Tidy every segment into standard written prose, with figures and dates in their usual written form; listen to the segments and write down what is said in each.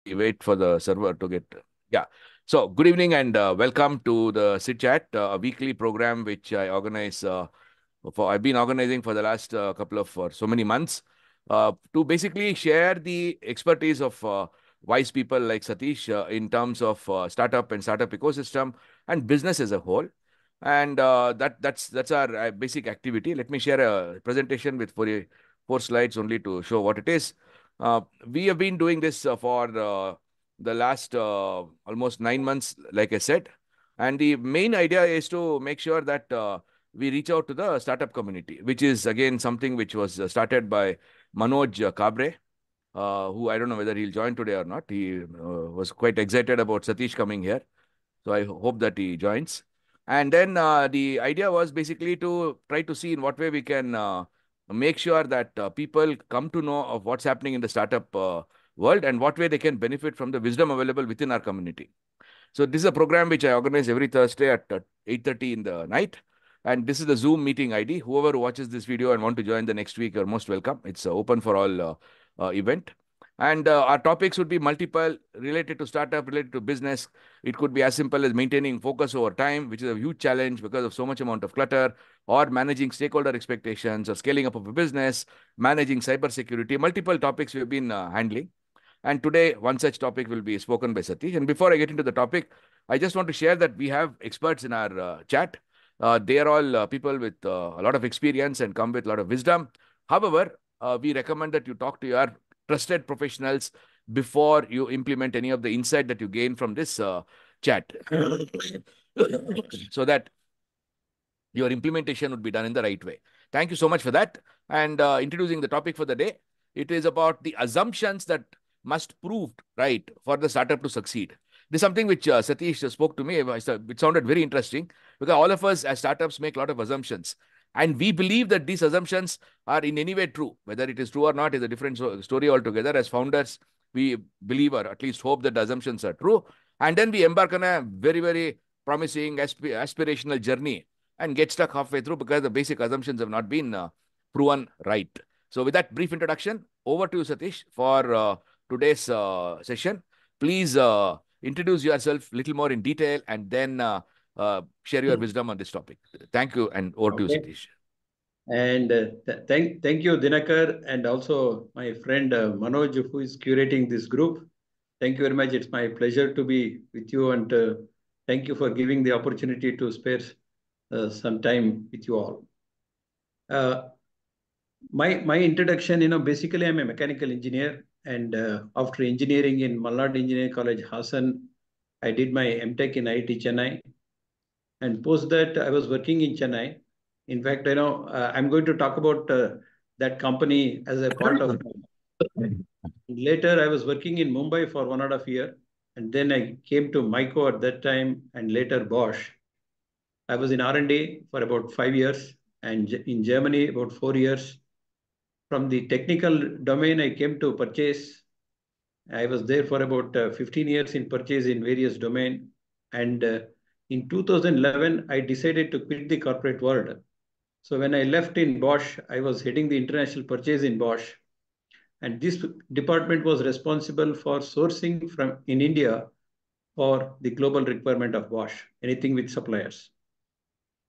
wait for the server to get. Yeah. So, good evening and welcome to the Sit Chat, a weekly program which I organize I've been organizing for the last couple of so many months to basically share the expertise of wise people like Satish in terms of startup and startup ecosystem and business as a whole. And that's our basic activity. Let me share a presentation with four slides only to show what it is. We have been doing this for the last almost 9 months, like I said. And the main idea is to make sure that we reach out to the startup community, which is again something which was started by Manoj Kabre, who I don't know whether he'll join today or not. He was quite excited about Satish coming here. So I hope that he joins. And then the idea was basically to try to see in what way we can make sure that people come to know of what's happening in the startup world and what way they can benefit from the wisdom available within our community. So this is a program which I organize every Thursday at 8:30 in the night. And this is the Zoom meeting ID. Whoever watches this video and want to join the next week, you're most welcome. It's open for all event. And our topics would be multiple, related to startup, related to business. It could be as simple as maintaining focus over time, which is a huge challenge because of so much amount of clutter, or managing stakeholder expectations, or scaling up of a business, managing cybersecurity, multiple topics we've been handling. And today, one such topic will be spoken by Satish. And before I get into the topic, I just want to share that we have experts in our chat. They are all people with a lot of experience and come with a lot of wisdom. However, we recommend that you talk to your trusted professionals before you implement any of the insight that you gain from this chat so that your implementation would be done in the right way. Thank you so much for that. And introducing the topic for the day, it is about the assumptions that must prove right for the startup to succeed. This is something which Satish spoke to me. It sounded very interesting because all of us as startups make a lot of assumptions. And we believe that these assumptions are in any way true. Whether it is true or not is a different story altogether. As founders, we believe or at least hope that the assumptions are true. And then we embark on a very, very promising aspirational journey and get stuck halfway through because the basic assumptions have not been proven right. So with that brief introduction, over to you, Satish, for today's session. Please introduce yourself a little more in detail and then share your wisdom on this topic. Thank you, and over to you, Okay. Satish. And thank you, Dinakar, and also my friend Manoj, who is curating this group. Thank you very much. It's my pleasure to be with you, and thank you for giving the opportunity to spare some time with you all. My introduction, basically I'm a mechanical engineer, and after engineering in Malnad Engineering College, Hassan, I did my MTech in IIT Chennai, and post that I was working in Chennai. In fact, I'm going to talk about that company as a part of. Later, I was working in Mumbai for 1.5 years, and then I came to Myco at that time, and later Bosch. I was in R&D for about 5 years, and in Germany about 4 years. From the technical domain, I came to purchase. I was there for about 15 years in purchase in various domains. And in 2011, I decided to quit the corporate world. So when I left in Bosch, I was heading the international purchase in Bosch. And this department was responsible for sourcing from in India for the global requirement of Bosch, anything with suppliers.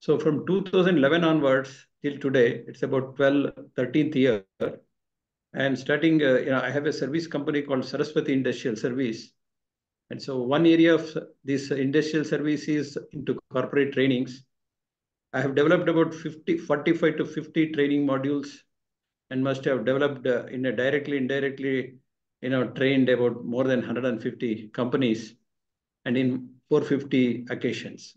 So from 2011 onwards till today, it's about 13th year. And starting, I have a service company called Saraswati Industrial Service. And so one area of this industrial service is into corporate trainings. I have developed about 45 to 50 training modules and must have developed in a directly, indirectly, trained about more than 150 companies and in 450 occasions.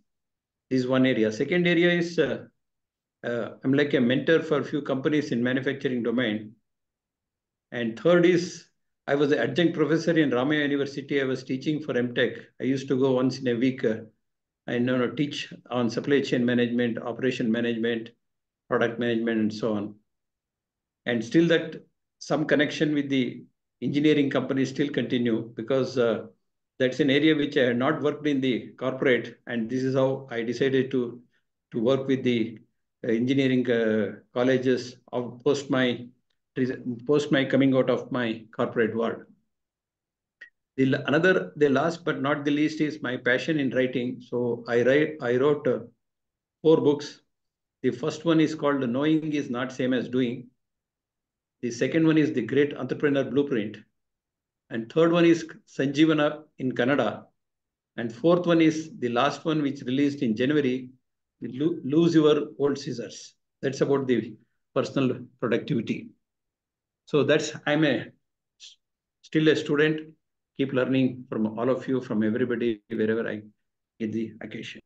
This is one area. Second area is I'm like a mentor for a few companies in manufacturing domain. And third is I was an adjunct professor in Ramaya University. I was teaching for MTech. I used to go once in a week and teach on supply chain management, operation management, product management, and so on. And still that some connection with the engineering companies still continue because that's an area which I had not worked in the corporate. And this is how I decided to work with the engineering colleges post my coming out of my corporate world. The last but not the least is my passion in writing. So I wrote 4 books. The first one is called Knowing is Not Same as Doing. The second one is The Great Entrepreneur Blueprint. And third one is Sanjeevana in Kannada. And fourth one is the last one, which released in January, Lose Your Old Scissors. That's about the personal productivity. So I'm still a student, keep learning from all of you, from everybody, wherever I get the occasion.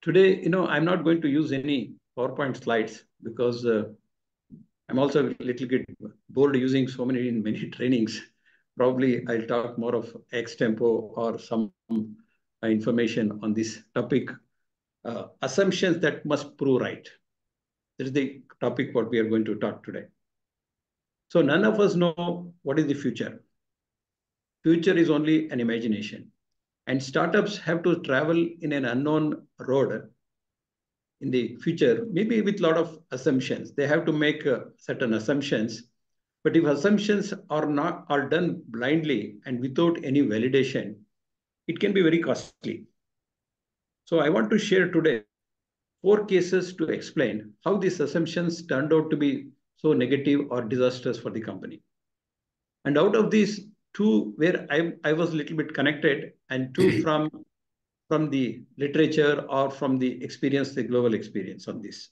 Today, I'm not going to use any PowerPoint slides because I'm also a little bit bored using so many trainings. Probably I'll talk more of extempo or some information on this topic. Assumptions that must prove right. This is the topic what we are going to talk today. So none of us know what is the future. Future is only an imagination. And startups have to travel in an unknown road in the future, maybe with a lot of assumptions. They have to make certain assumptions. But if assumptions are done blindly and without any validation, it can be very costly. So I want to share today 4 cases to explain how these assumptions turned out to be so negative or disastrous for the company. And out of these 2 where I was a little bit connected, and 2 from the literature or from the experience, the global experience on this.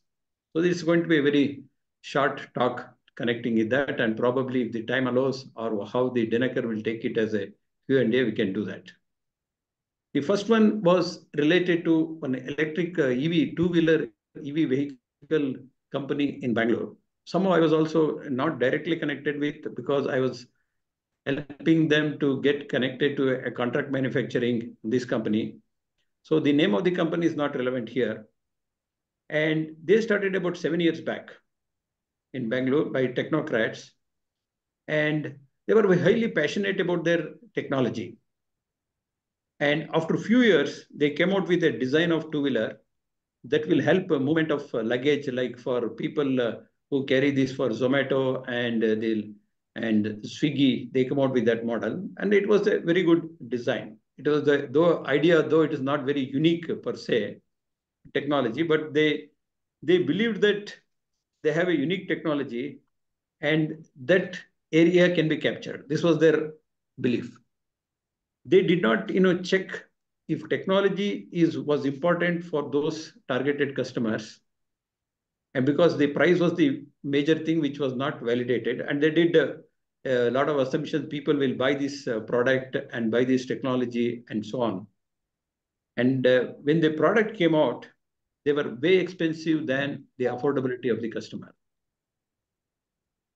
So this is going to be a very short talk connecting with that, and probably if the time allows or how the Dinakar will take it as a Q&A, we can do that. The first one was related to an electric EV, 2-wheeler EV vehicle company in Bangalore. Somehow I was also not directly connected with, because I was helping them to get connected to a contract manufacturing this company. So the name of the company is not relevant here. And they started about 7 years back in Bangalore by technocrats. And they were highly passionate about their technology. And after a few years, they came out with a design of 2-wheeler that will help a movement of luggage, like for people who carry this for Zomato and Swiggy. They come out with that model. And it was a very good design. It was though it is not very unique per se, technology, but they believed that they have a unique technology and that area can be captured. This was their belief. They did not check if technology was important for those targeted customers, and because the price was the major thing which was not validated, and they did a lot of assumptions. People will buy this product and buy this technology and so on. And when the product came out, they were way expensive than the affordability of the customer.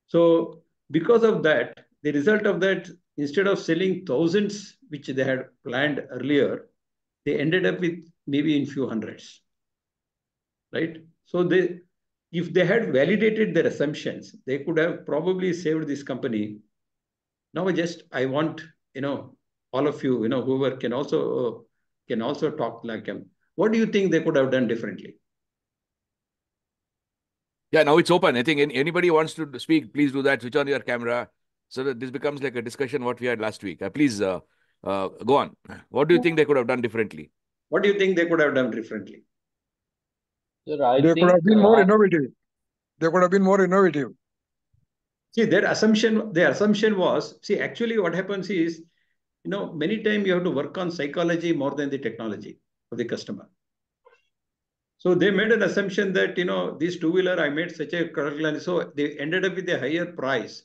So because of that, the result of that, instead of selling thousands, which they had planned earlier, they ended up with maybe in few hundreds, right? So if they had validated their assumptions, they could have probably saved this company. Now I want, all of you, whoever can also talk like him. What do you think they could have done differently? Yeah, now it's open. I think anybody wants to speak, please do that. Switch on your camera so that this becomes like a discussion what we had last week. Please go on. What do you think they could have done differently? What do you think they could have done differently? Sir, They could have been more innovative. They could have been more innovative. See, their assumption was, see, actually what happens is, many times you have to work on psychology more than the technology of the customer. So they made an assumption that, this 2-wheeler, I made such a product, so they ended up with a higher price.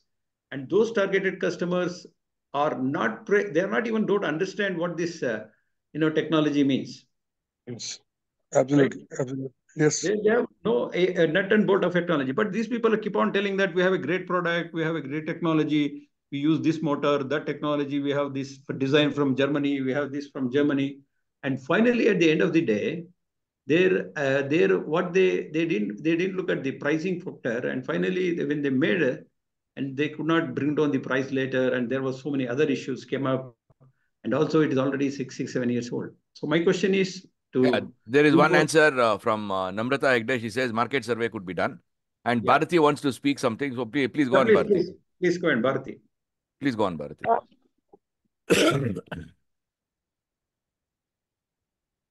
And those targeted customers are not, don't understand what this, technology means. Yes, absolutely, right? Absolutely. Yes. They have no a nut and bolt of technology. But these people keep on telling that we have a great product, we have a great technology, we use this motor, that technology, we have this design from Germany, we have this from Germany. And finally, at the end of the day, they didn't look at the pricing factor, and finally when they made it, and they could not bring down the price later, and there was so many other issues came up, and also it is already 7 years old. So my question is there is one answer from Namrata Hegde. She says market survey could be done, and Bharati wants to speak something. So please go on, Bharati. Please go on, Bharati. Please go on, Bharati.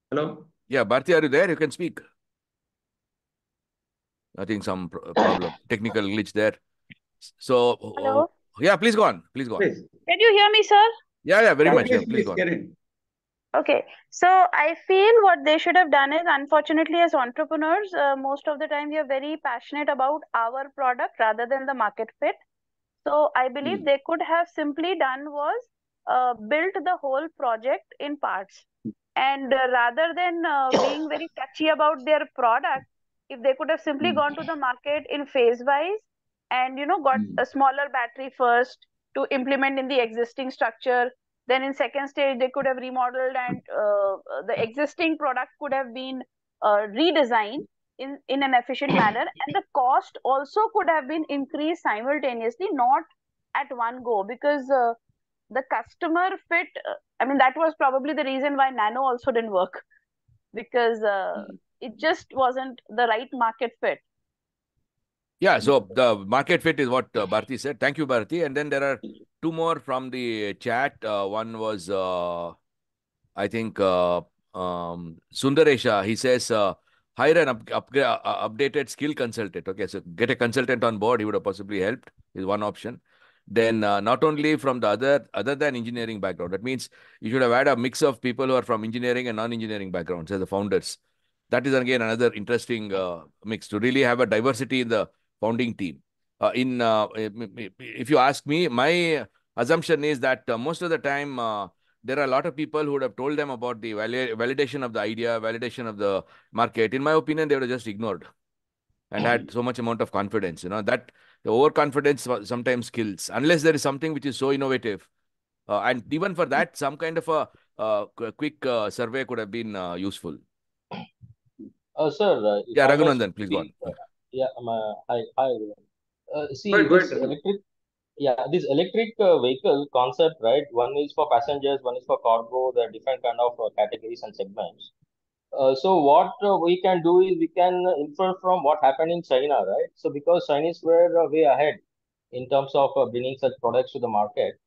Hello? Yeah, Bharti, are you there? You can speak. I think some problem, technical glitch there. So, Hello. yeah, please go on. Please go on. Please. Can you hear me, sir? Yeah, very Yeah, much. Yeah, please, please please, go on. Karen. Okay. So I feel what they should have done is, unfortunately, as entrepreneurs, most of the time we are very passionate about our product rather than the market fit. So I believe they could have simply done was built the whole project in parts. And rather than being very touchy about their product, if they could have simply gone to the market in phase wise and got a smaller battery first to implement in the existing structure, then in second stage they could have remodeled and the existing product could have been redesigned in an efficient manner, and the cost also could have been increased simultaneously, not at one go, because the customer fit, I mean, that was probably the reason why Nano also didn't work, because it just wasn't the right market fit. Yeah, so the market fit is what Bharti said. Thank you, Bharti. And then there are two more from the chat. One was, I think, Sundaresha. He says, hire an updated skill consultant. Okay, so get a consultant on board. He would have possibly helped, is one option. Then not only from the other than engineering background. That means you should have had a mix of people who are from engineering and non-engineering backgrounds as the founders. That is again another interesting mix to really have a diversity in the founding team. If you ask me, my assumption is that most of the time there are a lot of people who would have told them about the validation of the idea, validation of the market. In my opinion, they would have just ignored and had so much amount of confidence. That the overconfidence sometimes kills unless there is something which is so innovative. And even for that, some kind of a quick survey could have been useful. Sir, if Yeah, I may Raghunandan, please go on. speak, yeah, hi everyone. See, Go this ahead. electric vehicle concept, right? One is for passengers, one is for cargo. There are different kind of categories and segments. So what we can do is we can infer from what happened in China, right? So because Chinese were way ahead in terms of bringing such products to the market,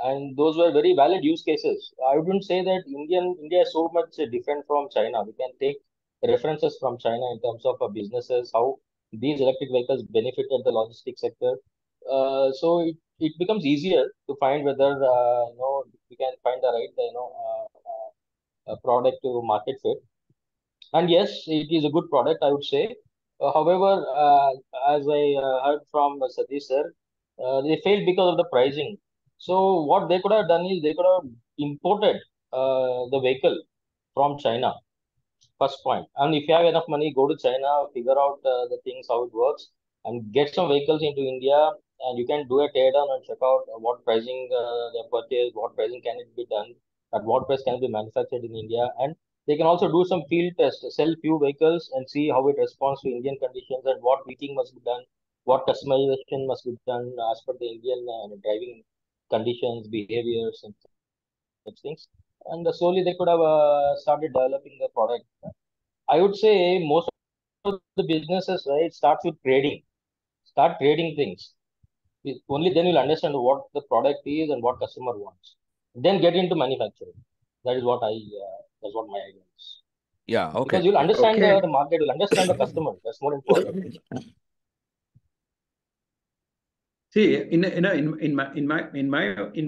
and those were very valid use cases. I wouldn't say that India is so much different from China. We can take references from China in terms of businesses, how these electric vehicles benefited the logistics sector. So it becomes easier to find whether we can find the right product to market fit. And yes, it is a good product, I would say. However, as I heard from Satish sir, they failed because of the pricing. So what they could have done is they could have imported the vehicle from China. First point. And if you have enough money, go to China, figure out the things, how it works, and get some vehicles into India, and you can do a tear down and check out what pricing they purchase, what pricing can it be done, at what price can it be manufactured in India, and they can also do some field tests, sell few vehicles and see how it responds to Indian conditions and what tweaking must be done, what customization must be done as per the Indian driving conditions, behaviors, and such things. And slowly they could have started developing the product. I would say most of the businesses, right, starts with trading. Start trading things. Only then you'll understand what the product is and what customer wants. Then get into manufacturing. That is what that's what my idea is. Yeah, okay. Because you'll understand Okay. the market, you'll understand the customer. That's more important. See, in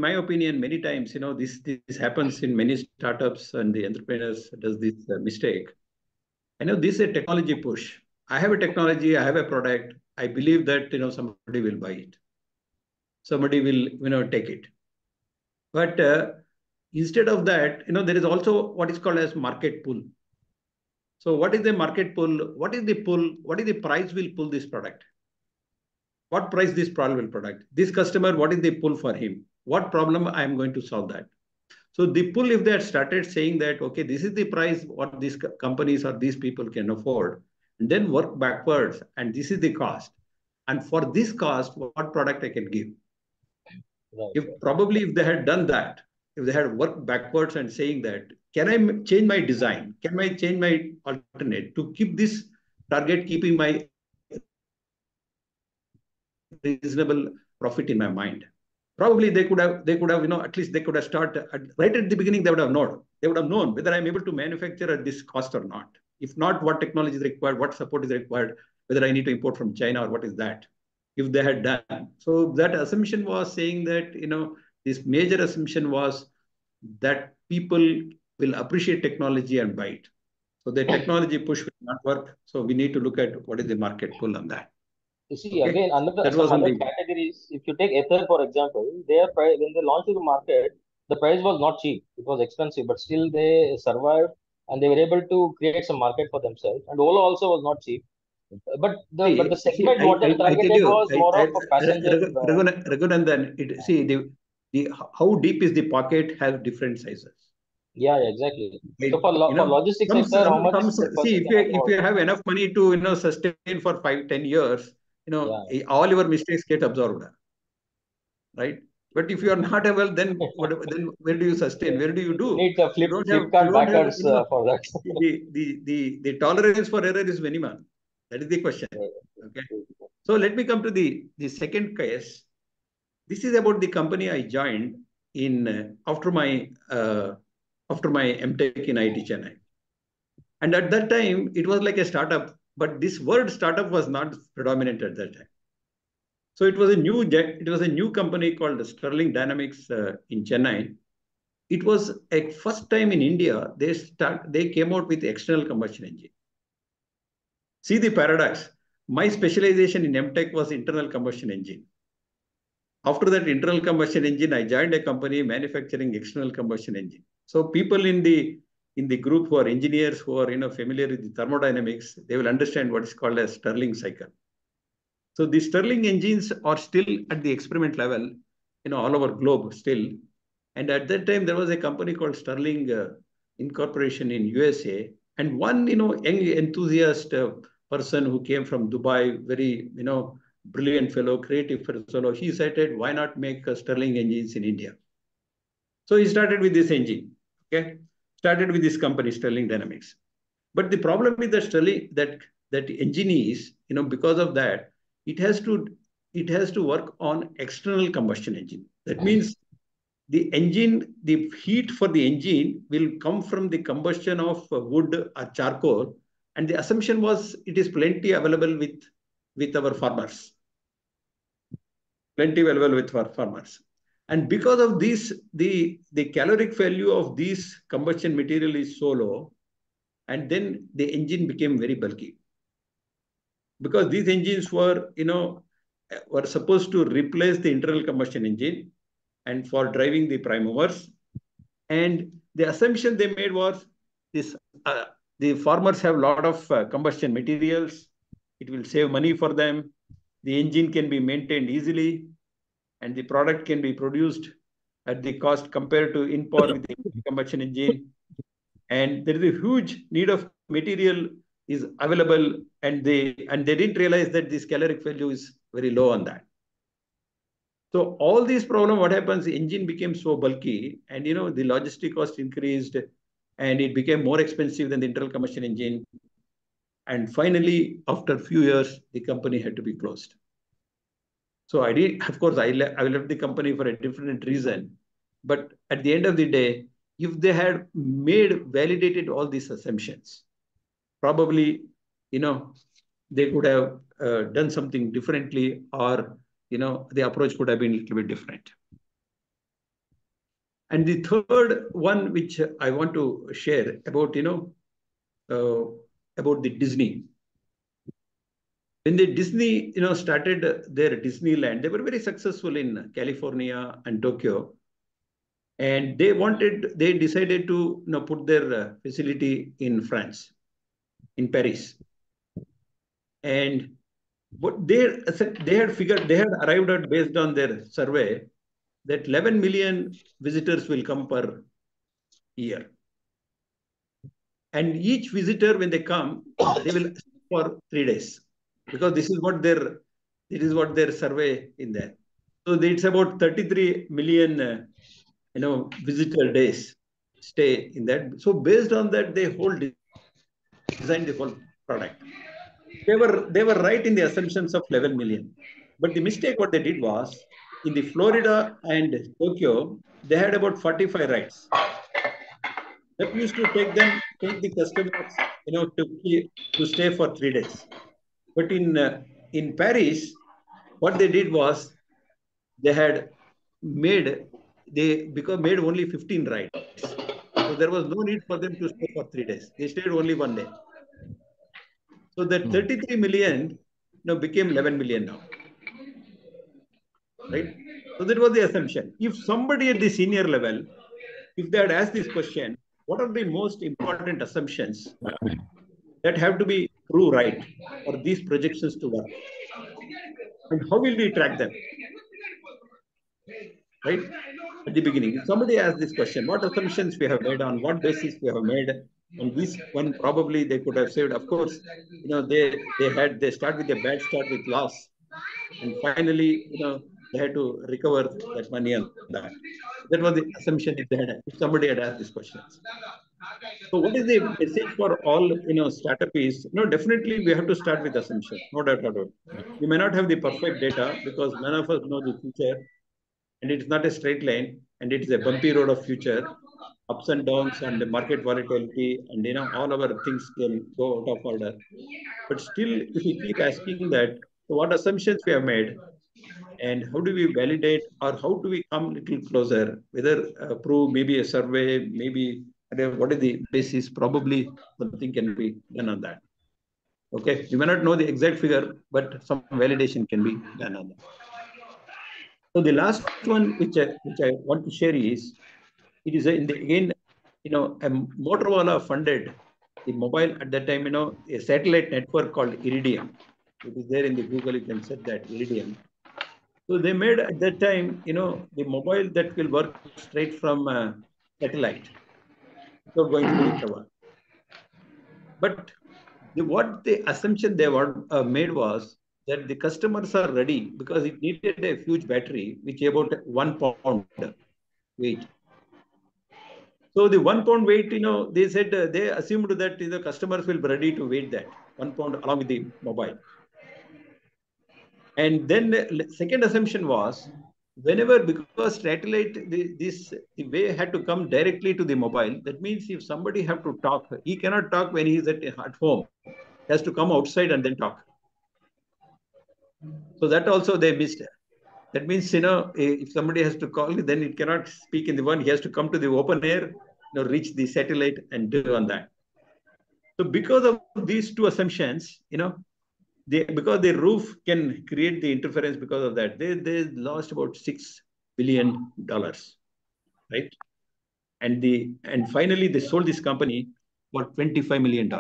my opinion, many times, this happens in many startups, and the entrepreneurs does this mistake. This is a technology push. I have a technology, I have a product. I believe that somebody will buy it. Somebody will take it. But instead of that, there is also what is called as market pull. So what is the market pull? What is the pull? What is the price will pull this product? What price this problem will product? This customer, what is the pull for him? What problem I am going to solve that? So the pull, if they had started saying that, okay, this is the price what these companies or these people can afford, and then work backwards, and this is the cost. And for this cost, what product I can give? Right. If they had done that, if they had worked backwards and saying that, can I change my design? Can I change my alternate to keep this target, keeping my reasonable profit in my mind? probably they could have, at least they could have started right at the beginning. They would have known whether I'm able to manufacture at this cost or not. If not, what technology is required, what support is required, whether I need to import from China or what is that. If they had done so, that assumption was saying that this major assumption was that people will appreciate technology and buy it. So the technology push will not work. So we need to look at what is the market pull on that. You see, Okay. again, under That some was other only categories, if you take ether, for example, their price, when they launched to the market, the price was not cheap. It was expensive, but still they survived and they were able to create some market for themselves. And Ola also was not cheap. But the see, segment what they I tell targeted you, was more of a passenger. Raghunandan, how deep is the pocket has different sizes. Yeah, exactly. Right? So for logistics sector, how much a See, person can if afford? you have enough money to sustain for 5-10 years, Yeah. all your mistakes get absorbed, right? But if you are not able, then where do you sustain? Where do you You do? need the You Flipkart don't have backers for that. the tolerance for error is minimal. That is the question. Okay. So let me come to the second case. This is about the company I joined in after my MTech in IIT Chennai. And at that time, it was like a startup, but this word startup was not predominant at that time. So it was a new company called Sterling Dynamics in Chennai. It was a first time in India they came out with external combustion engine. See the paradox. My specialization in MTech was internal combustion engine. After that internal combustion engine, I joined a company manufacturing external combustion engine. So people in the group who are engineers who are familiar with the thermodynamics, they will understand what is called a Stirling cycle. So the Stirling engines are still at the experiment level, all over globe still. And at that time, there was a company called Sterling Incorporation in USA, and one young enthusiast person who came from Dubai, very brilliant fellow, creative fellow. He said, why not make Sterling engines in India? So he started with this engine. Okay, started with this company Sterling Dynamics. But the problem with the Sterling that engine is, because of that, it has to work on external combustion engine. That means the heat for the engine will come from the combustion of wood or charcoal. And the assumption was it is plenty available with our farmers. Plenty available with our farmers. And because of this, the caloric value of this combustion material is so low, and then the engine became very bulky. Because these engines were supposed to replace the internal combustion engine and for driving the prime movers. And the assumption they made was this: the farmers have a lot of combustion materials. It will save money for them. The engine can be maintained easily, and the product can be produced at the cost compared to in par with the combustion engine. And there is a huge need of material is available, and they didn't realize that this caloric value is very low on that. So all these problems, what happens, the engine became so bulky, and the logistic cost increased, and it became more expensive than the internal combustion engine. And finally, after a few years, the company had to be closed. So I left the company for a different reason. But at the end of the day, if they had validated all these assumptions, probably, they could have done something differently, or, the approach could have been a little bit different. And the third one, which I want to share about, about the Disney. When the Disney, started their Disneyland, they were very successful in California and Tokyo. And they decided to put their facility in France, in Paris. And what they had arrived at, based on their survey, that 11 million visitors will come per year. And each visitor, when they come, they will for 3 days, because this is what their survey in there. So it's about 33 million, visitor days stay in that. So based on that, they designed the whole product. They were right in the assumptions of 11 million. But the mistake what they did was, in the Florida and Tokyo, they had about 45 rides. That used to take the customers, to stay for 3 days. But in Paris, what they did was they had made made only 15 rides. So there was no need for them to stay for 3 days. They stayed only one day. So that 33 million became 11 million now. Right? So that was the assumption. If somebody at the senior level, if they had asked this question, what are the most important assumptions that have to be proved right for these projections to work? And how will we track them? Right? At the beginning, if somebody asks this question, what assumptions we have made, on what basis we have made, and this one probably they could have saved. Of course, they start with a bad start with loss, and finally, they had to recover that money on that. That was the assumption if somebody had asked these questions. So what is the message for all startup is, definitely we have to start with assumption, no doubt about it. We may not have the perfect data because none of us know the future, and it's not a straight line, and it's a bumpy road of future, ups and downs and the market volatility, and all our things can go out of order. But still, if we keep asking that, so what assumptions we have made, and how do we validate, or how do we come a little closer, whether prove, maybe a survey, maybe what is the basis, probably something can be done on that. Okay, you may not know the exact figure, but some validation can be done on that. So the last one which I want to share is, it is again, a Motorola funded the mobile at that time, a satellite network called Iridium. It is there in the Google, you can search that, Iridium. So they made at that time, the mobile that will work straight from satellite, without going to the tower. But what the assumption they made was that the customers are ready, because it needed a huge battery, which is about 1 pound weight. So the 1 pound weight, they said they assumed that the customers will be ready to weight that 1 pound along with the mobile. And then the second assumption was, because satellite, the way had to come directly to the mobile. That means if somebody have to talk, he cannot talk when he is at home. He has to come outside and then talk. So that also they missed. That means, if somebody has to call, then it cannot speak in the one. He has to come to the open air, reach the satellite and do on that. So because of these two assumptions, because the roof can create the interference, because of that, they lost about $6 billion, right? And finally they sold this company for $25 million,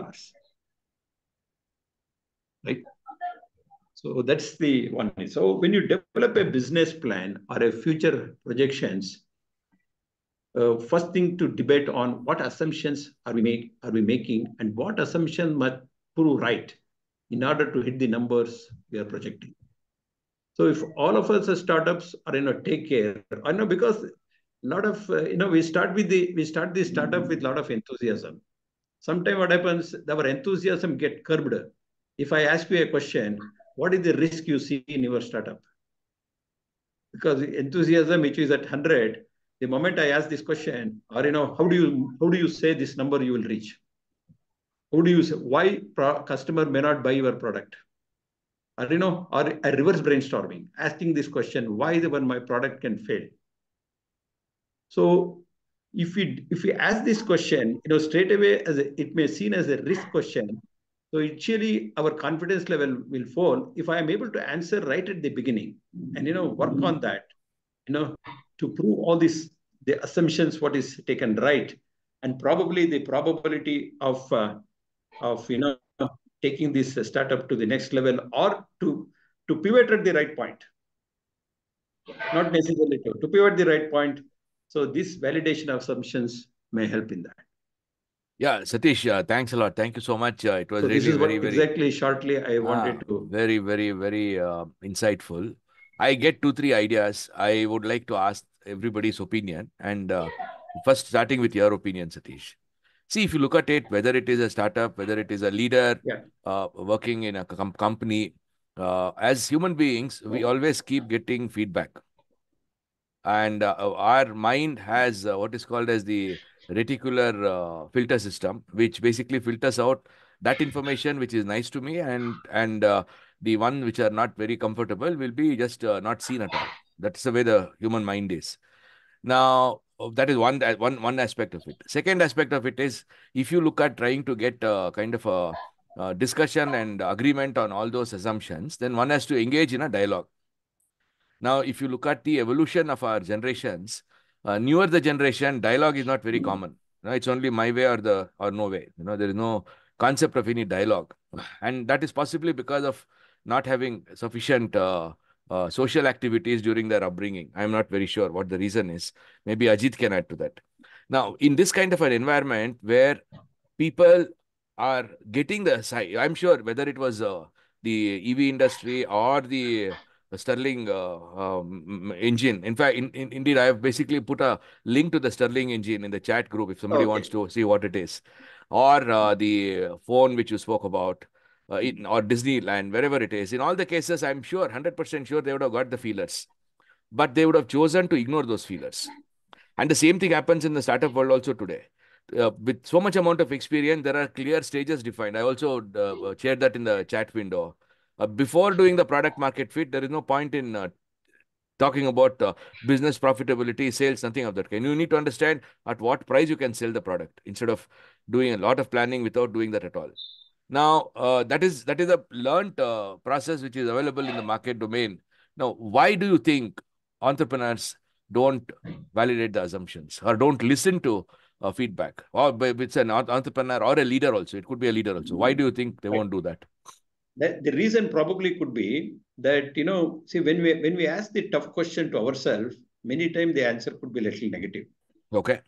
right? So that's the one. So when you develop a business plan or a future projections, first thing to debate on, what assumptions are we making, and what assumption must prove right in order to hit the numbers we are projecting. So if all of us as startups are, take care, I know, because a lot of, we start the startup with a lot of enthusiasm. Sometimes what happens, our enthusiasm get curbed. If I ask you a question, what is the risk you see in your startup? Because enthusiasm, which is at 100, the moment I ask this question, or how do you say this number you will reach? How do you say why customer may not buy your product? Or or a reverse brainstorming, asking this question, why my product can fail? So if we ask this question, straight away, it may seen as a risk question. So actually our confidence level will fall if I am able to answer right at the beginning, and work on that, to prove all this, the assumptions, what is taken right, and probably the probability of taking this startup to the next level, or to pivot at the right point. Not necessarily to pivot the right point. So this validation of assumptions may help in that. Yeah, Satish, thanks a lot. Thank you so much. It was So really this is very, what exactly shortly I wanted to. very, very, very insightful. I get 2-3 ideas. I would like to ask everybody's opinion. And first, starting with your opinion, Satish. See, if you look at it, whether it is a startup, whether it is a leader, working in a company, as human beings, we always keep getting feedback. And our mind has what is called as the reticular filter system, which basically filters out that information which is nice to me, and the one which are not very comfortable will be just not seen at all. That's the way the human mind is. Now, that is one aspect of it. Second aspect of it is, if you look at trying to get kind of a discussion and agreement on all those assumptions, then one has to engage in a dialogue. Now, if you look at the evolution of our generations, newer the generation, dialogue is not very common. It's only my way or no way. There is no concept of any dialogue, and that is possibly because of not having sufficient social activities during their upbringing. I am not very sure what the reason is. Maybe Ajit can add to that. Now, in this kind of an environment where people are getting the side, I'm sure whether it was the EV industry or the Sterling engine. In fact, indeed, I have basically put a link to the Sterling engine in the chat group if somebody wants to see what it is. Or the phone which you spoke about, or Disneyland, wherever it is. In all the cases, I'm sure, 100% sure they would have got the feelers. But they would have chosen to ignore those feelers. And the same thing happens in the startup world also today. With so much amount of experience, there are clear stages defined. I also shared that in the chat window. Before doing the product market fit, there is no point in talking about business profitability, sales, nothing of that kind. You need to understand at what price you can sell the product instead of doing a lot of planning without doing that at all. Now, that is a learned process which is available in the market domain. Now, why do you think entrepreneurs don't validate the assumptions or don't listen to feedback? Or it's an entrepreneur or a leader also. It could be a leader also. Why do you think they won't do that? The reason probably could be that, see, when we ask the tough question to ourselves, many times the answer could be a little negative. Okay.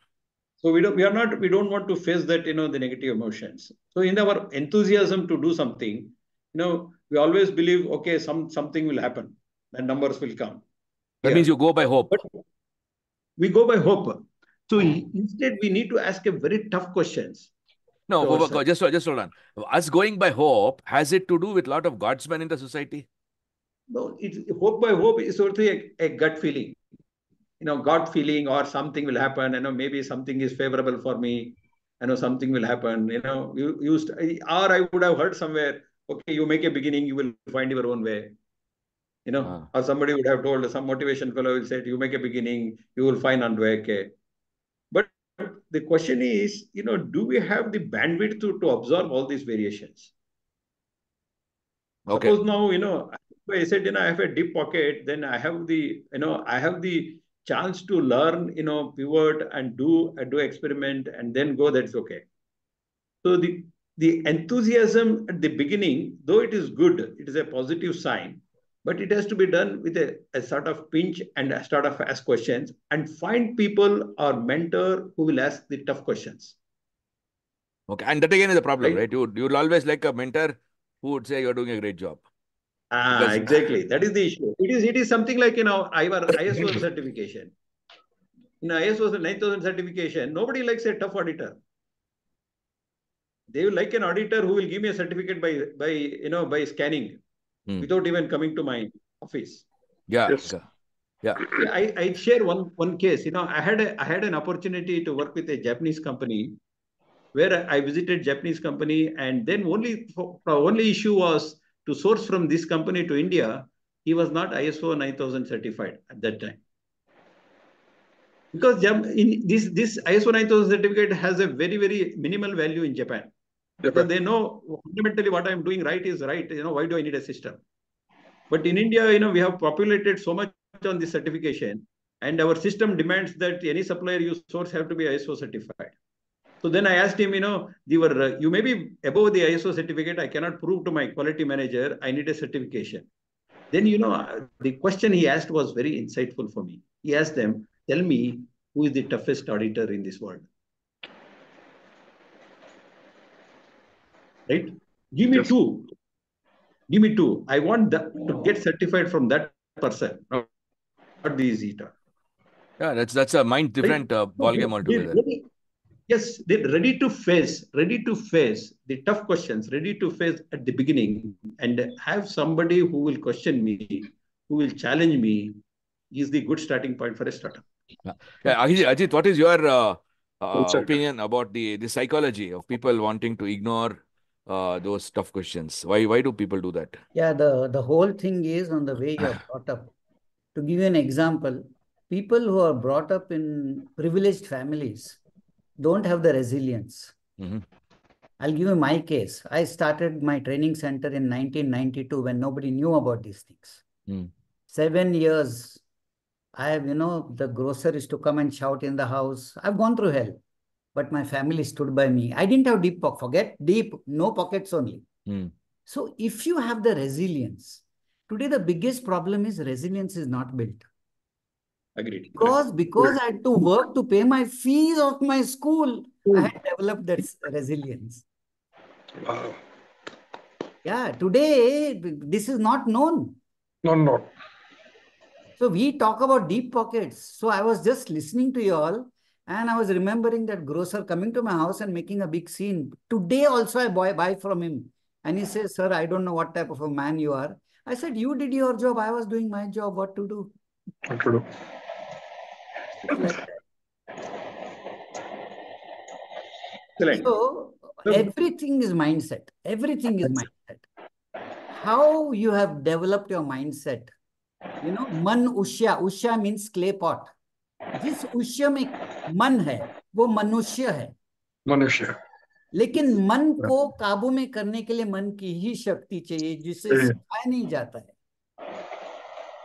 So we don't want to face that, the negative emotions. So in our enthusiasm to do something, we always believe, okay, something will happen and numbers will come. That means you go by hope. But we go by hope. So instead, we need to ask a very tough questions. No, just hold on. Us going by hope, has it to do with a lot of Godsmen in the society? No, it's hope by hope is sort of a gut feeling. gut feeling, or something will happen. Maybe something is favorable for me. Something will happen. Or I would have heard somewhere, okay, you make a beginning, you will find your own way. Or somebody would have told, some motivation fellow will say, you make a beginning, you will find on way. Okay. But the question is, do we have the bandwidth to absorb all these variations? Okay. Suppose now, I said, I have a deep pocket, then I have the chance to learn, pivot and do experiment and then go, that's okay. So the enthusiasm at the beginning, though it is good, it is a positive sign, but it has to be done with a sort of pinch and a sort of ask questions and find people or mentor who will ask the tough questions. Okay. And that again is the problem, right? You'd always like a mentor who would say you're doing a great job. Exactly. That is the issue. It is something like, our ISO certification. ISO 9000 certification, nobody likes a tough auditor. They will like an auditor who will give me a certificate by scanning without even coming to my office. Yeah. Yes. Yeah. I share one case. I had an opportunity to work with a Japanese company where I visited Japanese company, and then only issue was to source from this company to India. He was not ISO 9000 certified at that time. Because in this ISO 9000 certificate has a very, very minimal value in Japan. Because they know fundamentally what I'm doing right is right. Why do I need a system? But in India, we have populated so much on this certification, and our system demands that any supplier you source have to be ISO certified. So then I asked him, you may be above the ISO certificate. I cannot prove to my quality manager. I need a certification. Then, the question he asked was very insightful for me. He asked them, tell me who is the toughest auditor in this world. Right? Give me two. Give me two. I want to get certified from that person, not the auditor. Yeah, that's a mind different ballgame altogether. Yes, they're ready to face the tough questions, ready to face at the beginning, and have somebody who will question me, who will challenge me. is the good starting point for a startup. Yeah, Ajit, what is your Well opinion about the psychology of people wanting to ignore those tough questions? Why do people do that? Yeah, the whole thing is on the way you're brought up. To give you an example, people who are brought up in privileged families don't have the resilience. Mm-hmm. I'll give you my case. I started my training center in 1992 when nobody knew about these things. Mm. 7 years, I have, the grocer is to come and shout in the house. I've gone through hell, but my family stood by me. I didn't have deep pocket. Forget deep, no pockets only. Mm. So if you have the resilience, today the biggest problem is resilience is not built. Agreed. Because I had to work to pay my fees of my school, I had developed that resilience. Wow. Yeah, today this is not known. No. So we talk about deep pockets. So I was just listening to you all and I was remembering that grocer coming to my house and making a big scene. Today also I buy from him. And he says, sir, I don't know what type of a man you are. I said, you did your job. I was doing my job. What to do? What to do? It's like that. Excellent. So everything is mindset. Everything is mindset. How you have developed your mindset. Man usya means clay pot. जिस उष्य में मन है वो मनुष्य है Manusha. लेकिन मन को काबू में करने के लिए मन की ही शक्ति चाहिए जिसे सिखाया नहीं जाता है.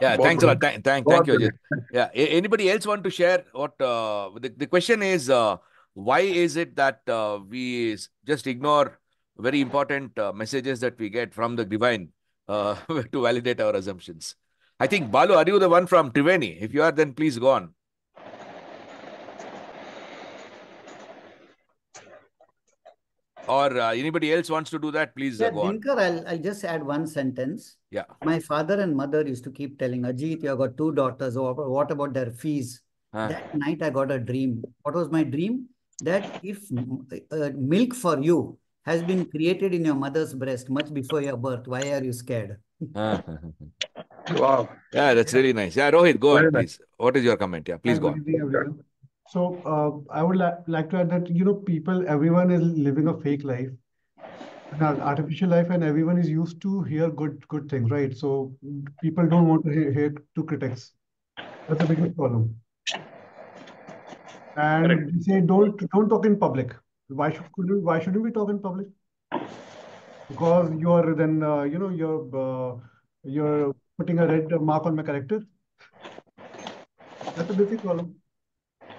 Yeah, thanks a lot. Thank you, Ajit. Yeah, anybody else want to share what the question is? Why is it that we just ignore very important messages that we get from the divine to validate our assumptions? I think Balu, are you the one from Triveni? If you are, then please go on. Or anybody else wants to do that, please go on. Dinakar, I'll just add one sentence. Yeah. My father and mother used to keep telling, Ajit, you have got 2 daughters. What about their fees? That night I got a dream. What was my dream? That if milk for you has been created in your mother's breast much before your birth, why are you scared? Wow. Yeah, that's really nice. Yeah, Rohit, go Very on, please. What is your comment? Yeah, please go Good on. evening, everyone. So I would like to add that, everyone is living a fake life, an artificial life, and everyone is used to hear good things, right? So people don't want to hear to critics. That's the biggest problem. And we say don't talk in public. Why shouldn't we talk in public? Because you are then you're putting a red mark on my character. That's the basic problem.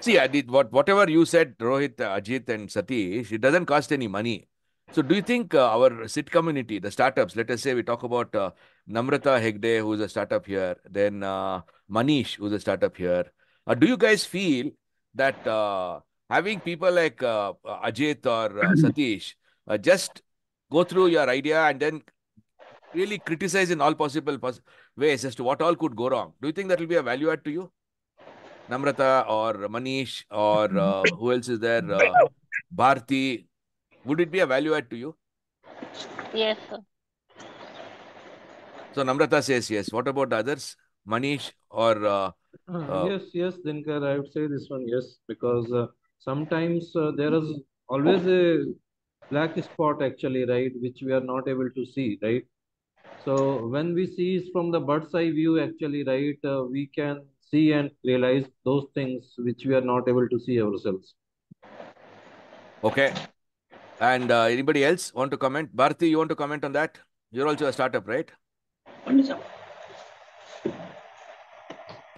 See, whatever you said, Rohit, Ajit, and Satish, it doesn't cost any money. So, do you think our SIT community, the startups, let us say we talk about Namrata Hegde, who's a startup here, then Manish, who's a startup here, do you guys feel that having people like Ajit or Satish just go through your idea and then really criticize in all possible ways as to what all could go wrong? Do you think that will be a value add to you? Namrata or Manish or who else is there? Bharti. Would it be a value add to you? Yes, sir. So Namrata says yes. What about the others? Manish or Yes, Dinakar, I would say this one, yes, because sometimes there is always a black spot actually, right, which we are not able to see, right? So when we see from the bird's eye view, actually, right, we can see and realize those things which we are not able to see ourselves. okay. And anybody else want to comment? Bharti, you want to comment on that? You're also a startup, right?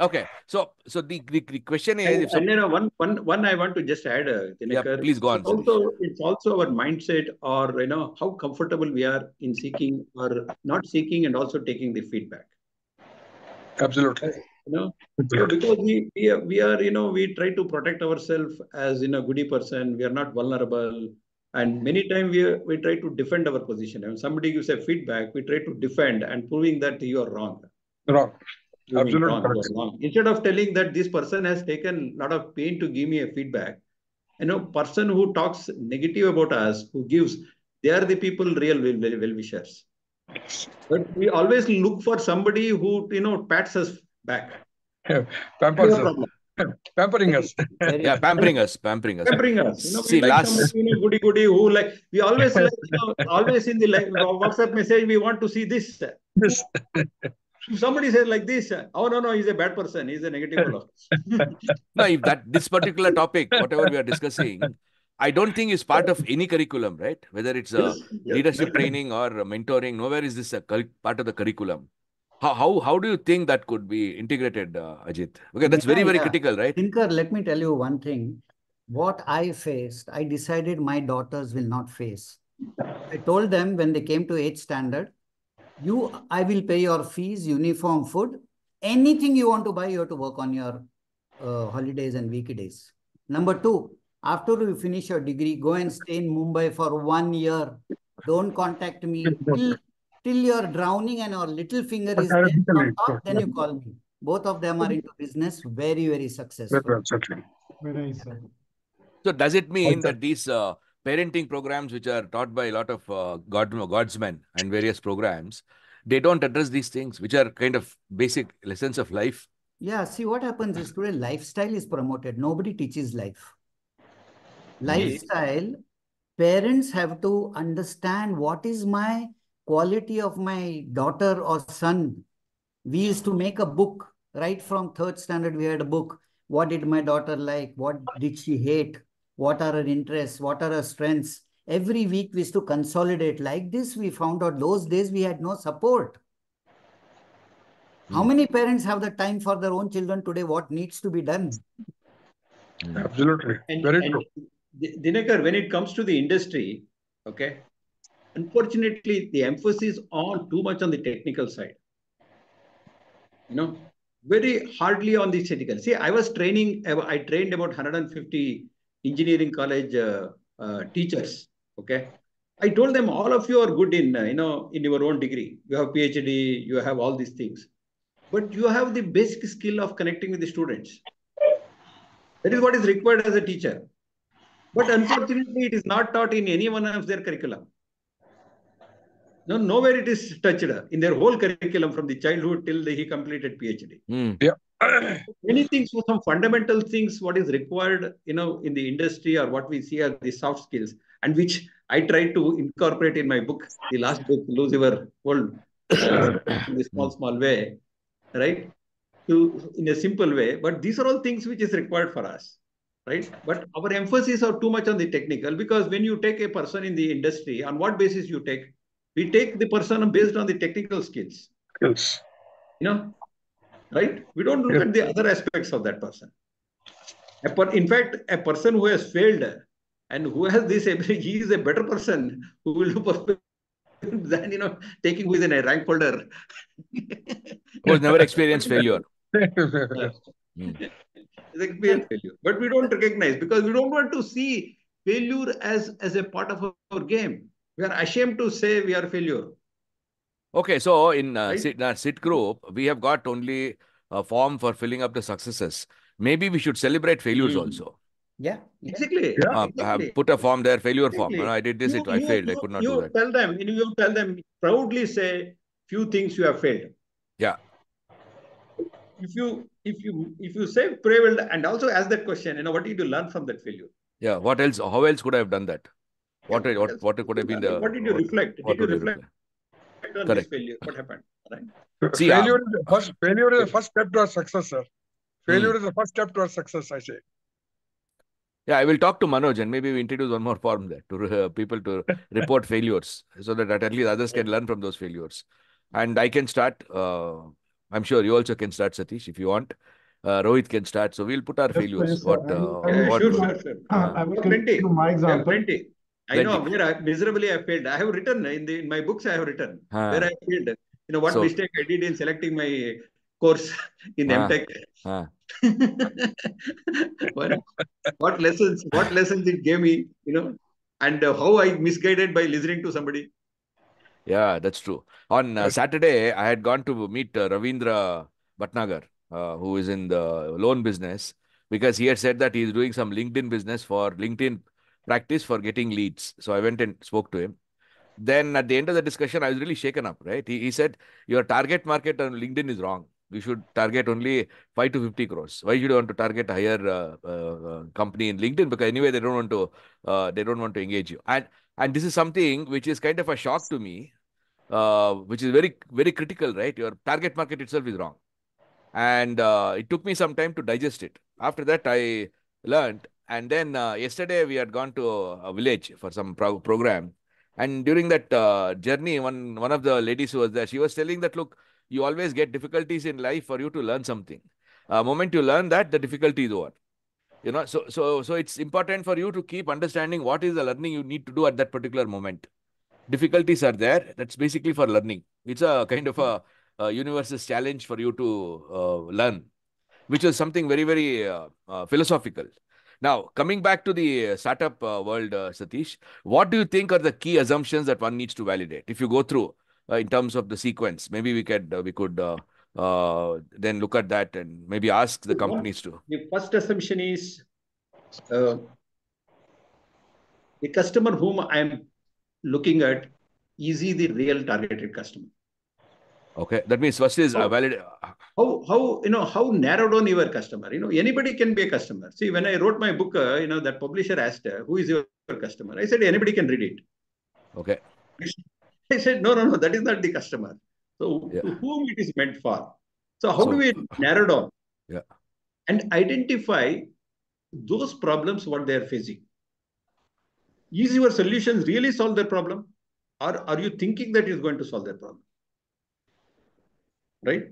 Okay. So the question is, one I want to just add, Dinakar. Yeah, please go on. It's also our mindset, or how comfortable we are in seeking or not seeking, and also taking the feedback. Absolutely. Because we are we try to protect ourselves as goody person. We are not vulnerable, and many times we try to defend our position. When somebody gives a feedback, we try to defend and proving that you are wrong. Wrong. Absolutely wrong. Instead of telling that this person has taken a lot of pain to give me a feedback, person who talks negative about us, who gives, they are the people real well-wishers. But we always look for somebody who pats us back. Pampers Your us. problem. Pampering us. Very Yeah, true. pampering us. Pampering us. We See, like somebody, last goody goody who like, we always like, always in the WhatsApp message, we want to see this. Yes. If somebody says like this, oh no, he's a bad person. He's a negative fellow. no, if this particular topic, whatever we are discussing, I don't think is part of any curriculum, right? Whether it's a leadership training or mentoring, nowhere is this a part of the curriculum. How do you think that could be integrated, Ajit? Because that's very, very critical, right? Dinakar, let me tell you one thing. What I faced, I decided my daughters will not face. I told them when they came to 8th standard, I will pay your fees, uniform, food. Anything you want to buy, you have to work on your holidays and weekdays. Number 2, after you finish your degree, go and stay in Mumbai for 1 year. Don't contact me till you're drowning and your little finger is there on top, then you call me. Both of them are into business, very, very successful. Very nice, sir. So does it mean that these parenting programs, which are taught by a lot of godsmen and various programs, they don't address these things, which are kind of basic lessons of life? Yeah, see what happens is today lifestyle is promoted. Nobody teaches life. Lifestyle, parents have to understand what is my quality of my daughter or son. We used to make a book right from 3rd standard. We had a book. What did my daughter like? What did she hate? What are her interests? What are her strengths? Every week we used to consolidate. Like this, we found out those days we had no support. How many parents have the time for their own children today? What needs to be done? Absolutely. Very true. Dinakar, when it comes to the industry, okay, unfortunately, the emphasis on too much on the technical side. Very hardly on the technical. See, I trained about 150 engineering college teachers. Okay, I told them all of you are good in in your own degree. You have PhD, you have all these things, but you have the basic skill of connecting with the students. That is what is required as a teacher. But unfortunately, it is not taught in any one of their curriculum. No, nowhere it is touched in their whole curriculum from the childhood till he completed PhD. Yeah. Many things, some fundamental things, what is required, in the industry or what we see as the soft skills, and which I try to incorporate in my book, the last book, Lose Your World, in a small way, right? In a simple way. But these are all things which is required for us, right? But our emphasis are too much on the technical, because when you take a person in the industry, on what basis you take? We take the person based on the technical skills. Yes. Right? We don't look at the other aspects of that person. In fact, a person who has failed and who has this ability, he is a better person who will do than taking who is in a rank folder. Who has never experienced failure. Experience failure. But we don't recognize, because we don't want to see failure as a part of our game. We are ashamed to say we are failure. Okay, so in SIT group, we have got only a form for filling up the successes. Maybe we should celebrate failures also. Yeah. Exactly. Put a form there, failure form. I did this, I failed. I could not do that. You tell them, proudly say few things you have failed. Yeah. If you say failed, and also ask that question, what did you learn from that failure? Yeah. What else? How else could I have done that? What could have been the? What did you reflect? Did you reflect on this failure? What happened? Right? See, failure is the first step to our success, sir. Failure is the first step to our success, I say. Yeah, I will talk to Manoj, and maybe we introduce one more form there to people to report failures, so that at least others can learn from those failures. And I can start. I'm sure you also can start, Satish, if you want. Rohit can start. So we'll put our failures. Sure. I will continue my example. Plenty. I know where miserably I failed. I have written in my books. I have written where I failed. What mistake I did in selecting my course in MTech. What lessons it gave me, and how I misguided by listening to somebody. Yeah, that's true. On Saturday, I had gone to meet Ravindra Bhatnagar, who is in the loan business, because he had said that he is doing some LinkedIn business for LinkedIn practice for getting leads. So I went and spoke to him. Then at the end of the discussion, I was really shaken up, right? He said, your target market on LinkedIn is wrong. You should target only 5 to 50 crores. Why should you want to target a higher company in LinkedIn? Because anyway, they don't want to engage you. And this is something which is kind of a shock to me, which is very, very critical, right? Your target market itself is wrong. And it took me some time to digest it. After that, I learned. And then yesterday, we had gone to a village for some program. And during that journey, one of the ladies who was there, she was telling that, look, you always get difficulties in life for you to learn something. Moment you learn that, the difficulty is over. So it's important for you to keep understanding what is the learning you need to do at that particular moment. Difficulties are there. That's basically for learning. It's a kind of a universe's challenge for you to learn, which is something very, very philosophical. Now, coming back to the startup world, Satish, what do you think are the key assumptions that one needs to validate? If you go through in terms of the sequence, maybe we could then look at that and maybe ask the companies to. The first assumption is the customer whom I am looking at, is he the real targeted customer? Okay, that means first is valid. How narrow down your customer? Anybody can be a customer. See, when I wrote my book, that publisher asked, who is your customer? I said, anybody can read it. Okay. I said, no, that is not the customer. So to whom it is meant for? So how do we narrow down? Yeah. And identify those problems, what they are facing. Is your solutions really solve their problem? Or are you thinking that is going to solve their problem? Right?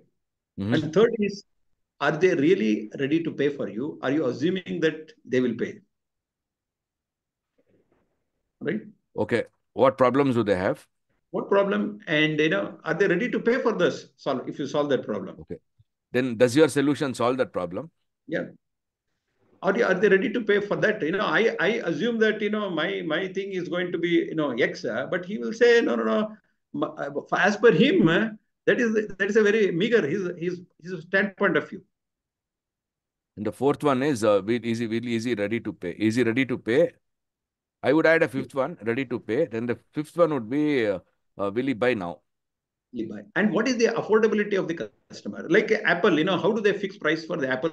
Mm-hmm. And third is, are they really ready to pay for you? Are you assuming that they will pay? Right? Okay. What problems do they have? What problem? And are they ready to pay for this? If you solve that problem. Okay. Then does your solution solve that problem? Yeah. Are they ready to pay for that? I assume that my thing is going to be X, but he will say no. As per him, that is a very meager his standpoint of view. And the fourth one is easy ready to pay. Easy ready to pay. I would add a fifth one, ready to pay. Then the fifth one would be will he buy now? Buy. And what is the affordability of the customer? Like Apple, how do they fix price for the Apple?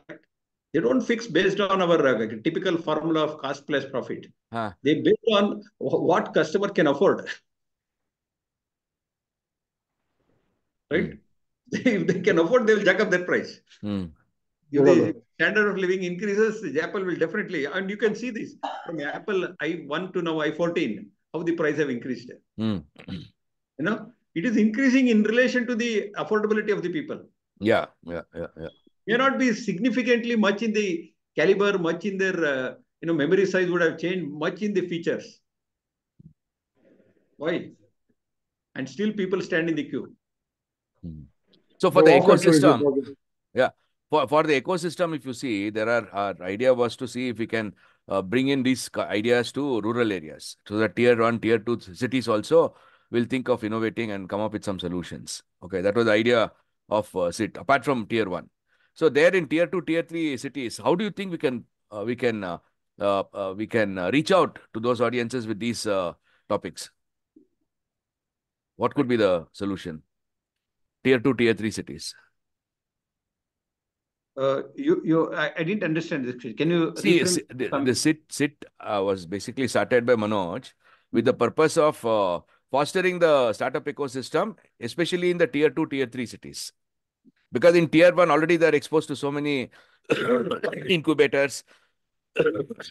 They don't fix based on our typical formula of cost plus profit. They based on what customer can afford. Right? If they can afford, they will jack up their price. If the standard of living increases, Apple will definitely, and you can see this from Apple i1 to now i14, how the price have increased. It is increasing in relation to the affordability of the people. Yeah. May not be significantly much in the caliber, much in their memory size would have changed, much in the features. Why? And still people stand in the queue. So for the ecosystem, for the ecosystem, if you see, our idea was to see if we can bring in these ideas to rural areas, so that tier 1, tier 2 cities also will think of innovating and come up with some solutions. Okay, that was the idea of SIT, apart from tier 1. So there in tier 2, tier 3 cities, how do you think we can reach out to those audiences with these topics? What could be the solution? Tier 2, tier 3 cities. I didn't understand this. Can you see the SIT was basically started by Manoj with the purpose of fostering the startup ecosystem, especially in the tier 2, tier 3 cities. Because in tier 1, already they are exposed to so many incubators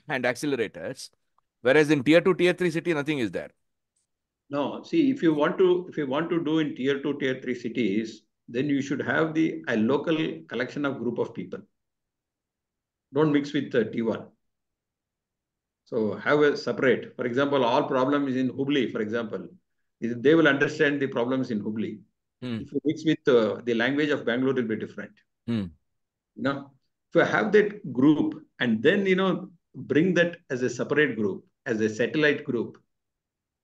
and accelerators. Whereas in tier 2, tier 3 city, nothing is there. No, see, if you want to do in tier 2, tier 3 cities, then you should have a local collection of group of people. Don't mix with T1. So have a separate. For example, all problems in Hubli, for example, they will understand the problems in Hubli. If you mix with the language of Bangalore, it will be different. If you have that group and then, bring that as a separate group, as a satellite group,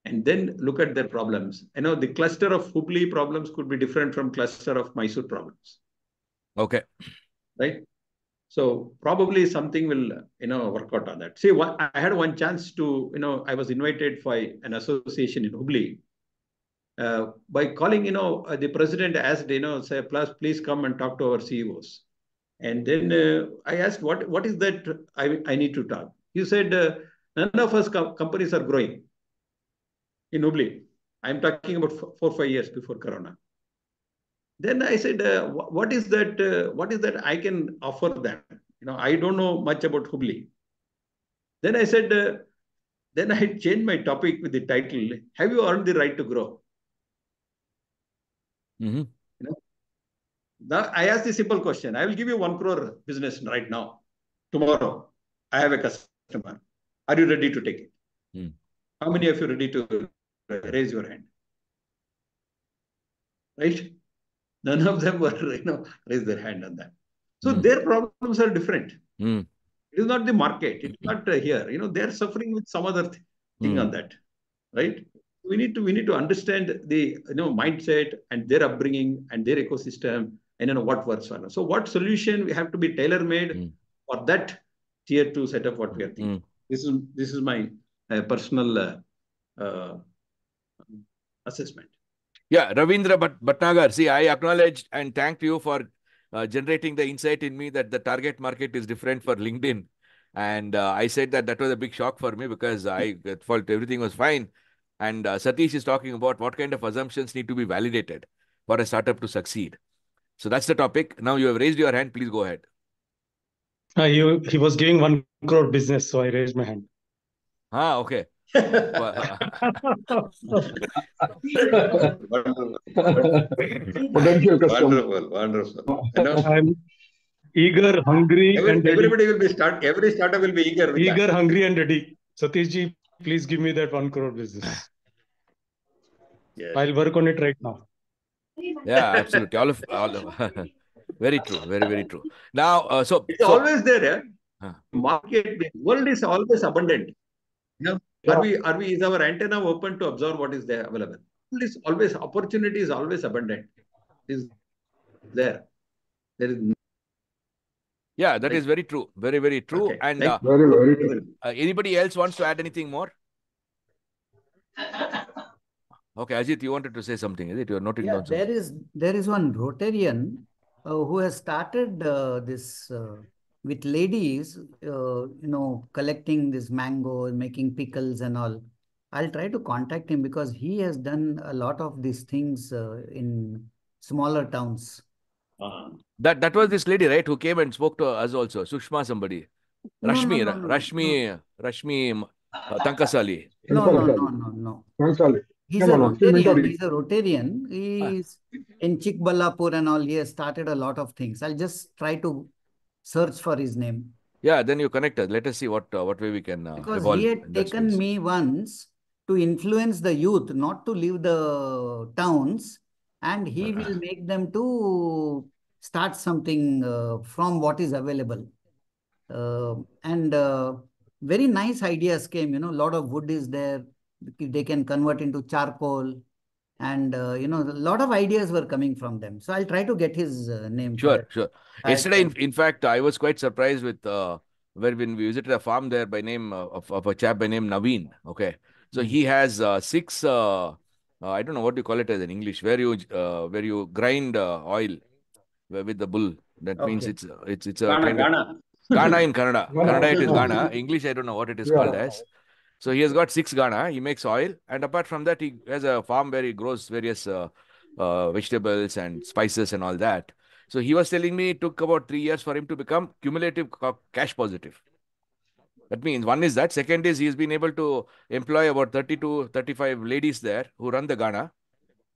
and then look at their problems. The cluster of Hubli problems could be different from cluster of Mysore problems. Okay. Right? So probably something will, work out on that. See, I had one chance to, I was invited for an association in Hubli. by calling, the president asked, say, please come and talk to our CEOs. And then I asked, what is that I need to talk? You said, none of us companies are growing in Hubli. I'm talking about 4 or 5 years before Corona. Then I said, what is that? What is that I can offer them? I don't know much about Hubli. Then I said, then I changed my topic with the title, Have you earned the right to grow? Mm-hmm. Now I asked the simple question. I will give you 1 crore business right now. Tomorrow, I have a customer. Are you ready to take it? Mm. How many of you are ready to raise your hand? Right? None of them were, raise their hand on that. So their problems are different. Mm. It is not the market. It's not here. They're suffering with some other thing on that, right? We need to understand the mindset and their upbringing and their ecosystem and what works for them. So what solution we have to be tailor made for that tier 2 setup what we are thinking. This is my personal assessment. Yeah, Ravindra Bhatnagar, see, I acknowledge and thank you for generating the insight in me that the target market is different for LinkedIn. And I said that was a big shock for me because I felt everything was fine. And Satish is talking about what kind of assumptions need to be validated for a startup to succeed. So that's the topic. Now you have raised your hand. Please go ahead. He was giving 1 crore business, so I raised my hand. Okay. Potential customer. Wonderful. I'm eager, hungry, and ready. Everybody will be every startup will be eager. Eager, hungry, and ready. Satish ji, please give me that 1 crore business. Yes. I'll work on it right now. Yeah, absolutely. All of very true. Very, very true. Now, it's always there. Market, the world is always abundant. Is our antenna open to observe what is there available? Opportunity is always abundant. Is there? There is. Yeah, that is very true. Very, very true. Okay. And Very, very true. Anybody else wants to add anything more? Okay, Ajit, you wanted to say something, is it? You're noting down something. There is one Rotarian who has started this with ladies, collecting this mango, making pickles and all. I'll try to contact him because he has done a lot of these things in smaller towns. That was this lady, right, who came and spoke to us also, Sushma somebody. Rashmi Tankasali. No. He's a Rotarian. He's in Chikballapur and all. He has started a lot of things. I'll just try to search for his name. Yeah, then you connect us. Let us see what way we can because he had taken me once to influence the youth not to leave the towns, and he will make them to start something from what is available. And very nice ideas came. A lot of wood is there. They can convert into charcoal. And, a lot of ideas were coming from them. So I'll try to get his name. Sure. Yesterday, in fact, I was quite surprised with when we visited a farm there by name of a chap by name Naveen. Okay. So he has 6, I don't know what you call it as in English, where you grind oil with the bull. That means it's a kind of Ghana in Kannada. Kannada it is Ghana. English, I don't know what it is called as. So he has got 6 Ghana. He makes oil. And apart from that, he has a farm where he grows various vegetables and spices and all that. So he was telling me it took about 3 years for him to become cumulative cash positive. That means one is that. Second is he's been able to employ about 30 to 35 ladies there who run the Ghana.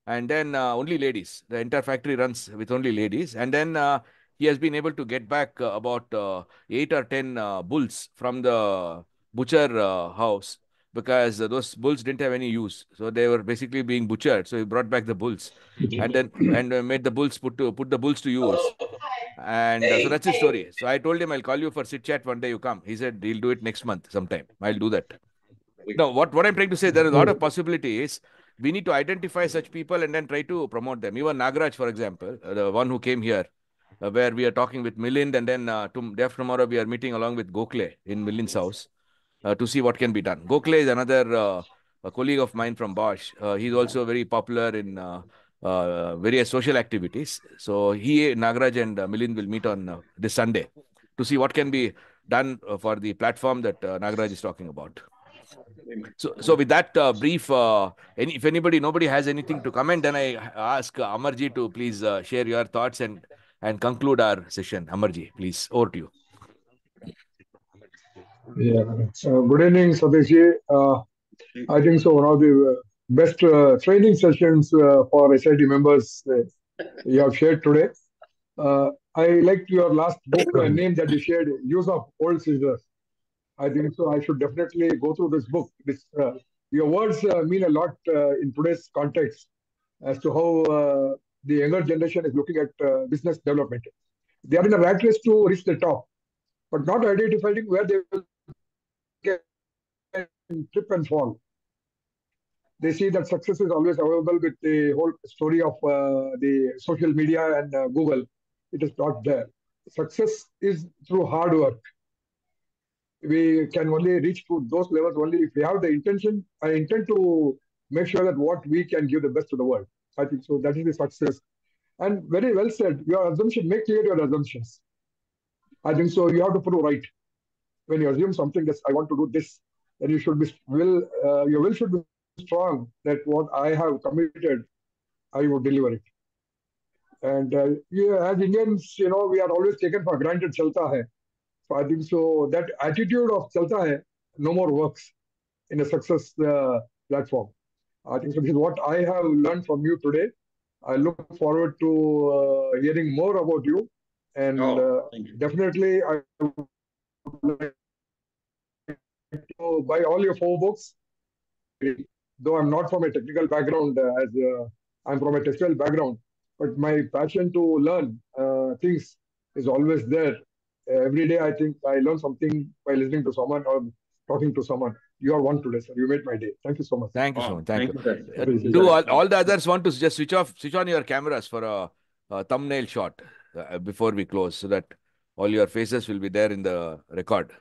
And then only ladies. The entire factory runs with only ladies. And then he has been able to get back about 8 or 10 bulls from the butcher house, because those bulls didn't have any use. So they were basically being butchered. So he brought back the bulls and then made the bulls put the bulls to use. And so that's his story. So I told him, I'll call you for sit chat one day you come. He said he'll do it next month sometime. I'll do that. Now, what I'm trying to say, there are a lot of possibilities. We need to identify such people and then try to promote them. Even Nagaraj, for example, the one who came here, where we are talking with Milind, and then day after tomorrow we are meeting along with Gokhale in Milind's house to see what can be done. Gokhale is another a colleague of mine from Bosch. He's also very popular in various social activities. So he, Nagaraj and Milind will meet on this Sunday to see what can be done for the platform that Nagaraj is talking about. So with that brief, if nobody has anything to comment, then I ask Amarji to please share your thoughts and conclude our session. Amarji, please, over to you. Yeah. Good evening, Satishji. I think so. One of the best training sessions for SIT members you have shared today. I liked your last book name that you shared, Use of Old Scissors. I think so. I should definitely go through this book. Your words mean a lot in today's context as to how the younger generation is looking at business development. They are in a rat race to reach the top, but not identifying where they will get trip and fall. They see that success is always available with the whole story of the social media and Google. It is not there. Success is through hard work. We can only reach to those levels only if we have the intention. I intend to make sure that what we can give the best to the world. I think so. That is the success. And very well said. Your assumption, make clear your assumptions. I think so. You have to prove right. When you assume something that I want to do this, then you should be your will should be strong that what I have committed, I will deliver it. And as Indians, we are always taken for granted. Chalta hai. So I think so. That attitude of chalta hai no more works in a success platform. I think so. This is what I have learned from you today. I look forward to hearing more about you. And definitely, I would like to buy all your 4 books. Though I'm not from a technical background, as I'm from a textile background, but my passion to learn things is always there. Every day, I think I learn something by listening to someone or talking to someone. You are one today, sir. You made my day. Thank you so much. Thank you so much. Thank you. Do all the others want to just switch on your cameras for a thumbnail shot before we close, so that all your faces will be there in the record.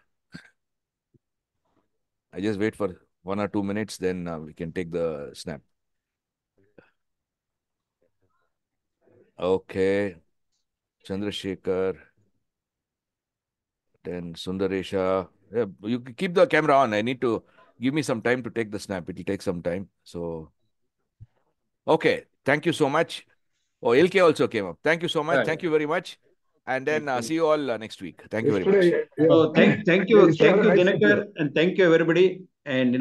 I just wait for 1 or 2 minutes, then we can take the snap. Okay. Chandrasekhar. Then Sundaresha. Yeah, you keep the camera on. I need to give me some time to take the snap. It will take some time. So, okay. Thank you so much. Oh, LK also came up. Thank you so much. Thank you very much. And then see you all next week. Thank you very much. So thank you, Dinakar, and thank you everybody, and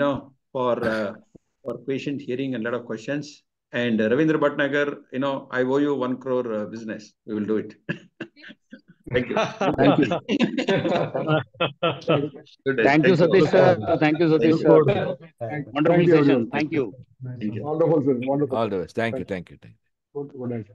for patient hearing and a lot of questions. And Ravindra Bhatnagar, I owe you 1 crore business. We will do it. Thank you. Thank you. Thank you, Satish sir. Thank you, Satish sir. Wonderful session. Thank you. Wonderful, sir. Wonderful. All the best. Thank you. Good night, sir.